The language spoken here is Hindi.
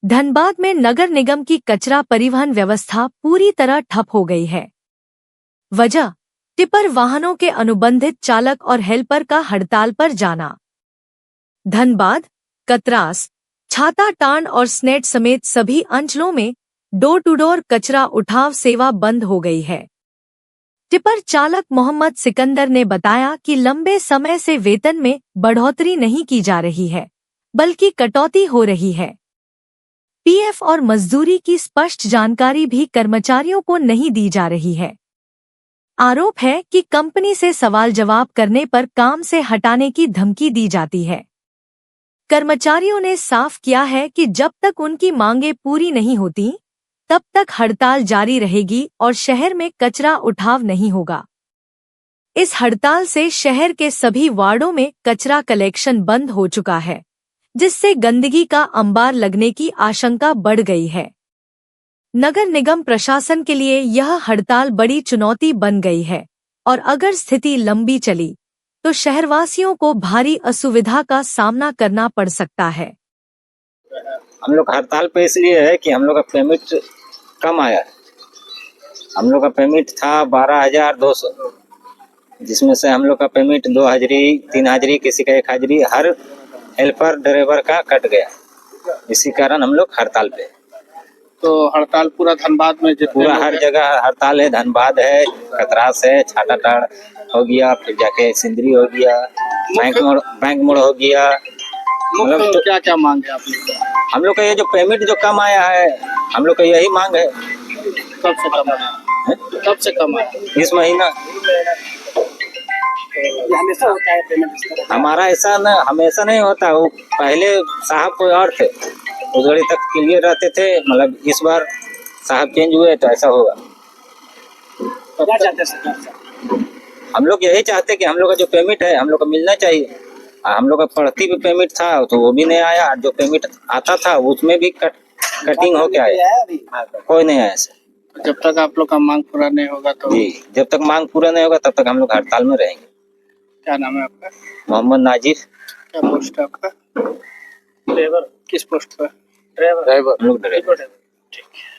धनबाद में नगर निगम की कचरा परिवहन व्यवस्था पूरी तरह ठप हो गई है। वजह टिपर वाहनों के अनुबंधित चालक और हेल्पर का हड़ताल पर जाना। धनबाद, कतरास, छाताटांड और स्नेट समेत सभी अंचलों में डोर टू डोर कचरा उठाव सेवा बंद हो गई है। टिपर चालक मोहम्मद सिकंदर ने बताया कि लंबे समय से वेतन में बढ़ोतरी नहीं की जा रही है, बल्कि कटौती हो रही है। पीएफ और मजदूरी की स्पष्ट जानकारी भी कर्मचारियों को नहीं दी जा रही है। आरोप है कि कंपनी से सवाल जवाब करने पर काम से हटाने की धमकी दी जाती है। कर्मचारियों ने साफ किया है कि जब तक उनकी मांगें पूरी नहीं होती, तब तक हड़ताल जारी रहेगी और शहर में कचरा उठाव नहीं होगा। इस हड़ताल से शहर के सभी वार्डों में कचरा कलेक्शन बंद हो चुका है, जिससे गंदगी का अंबार लगने की आशंका बढ़ गई है। नगर निगम प्रशासन के लिए यह हड़ताल बड़ी चुनौती बन गई है और अगर स्थिति लंबी चली तो शहरवासियों को भारी असुविधा का सामना करना पड़ सकता है। हम लोग हड़ताल पे इसलिए है कि हम लोग का पेमेंट कम आया है। हम लोग का पेमेंट था 12,200, जिसमें से हम लोग का पेमेंट 2 हाजिरी, 3 हाजिरी, किसी का 1 हाजिरी हर हेल्पर ड्राइवर का कट गया। इसी कारण हम लोग हड़ताल पे। तो हड़ताल पूरा धनबाद में पूरा हर जगह हड़ताल है। धनबाद है, कतरास है, छाताटांड हो गया, फिर जाके सिंदरी हो गया, बैंक मोड़ हो गया। मतलब तो क्या क्या मांग है आप लोग? हम लोग का ये जो पेमेंट जो कम आया है, हम लोग का यही मांग है। कब से कम आया? कब से कम आया? इस महीना। हमेशा होता है पेमेंट इस तरह? हमारा ऐसा न हमेशा नहीं होता। वो पहले साहब कोई और थे, उस घड़ी तक क्लियर रहते थे। मतलब इस बार साहब चेंज हुए तो ऐसा होगा। क्या चाहते हैं सरकार से? हम लोग यही चाहते कि हम लोग का जो पेमेंट है हम लोग को मिलना चाहिए। हम लोग का पढ़ती भी पेमेंट था तो वो भी नहीं आया। जो पेमेंट आता था उसमें भी कटिंग होके आया, कोई नहीं आया सर। जब तक आप लोग का मांग पूरा नहीं होगा तो जी, जब तक मांग पूरा नहीं होगा तब तक हम लोग हड़ताल में रहेंगे। क्या नाम है आपका? मोहम्मद नाजिर। क्या पोस्ट है आपका? ड्राइवर। किस पोस्ट पर? ड्राइवर। हम लोग ड्राइवर। ठीक है।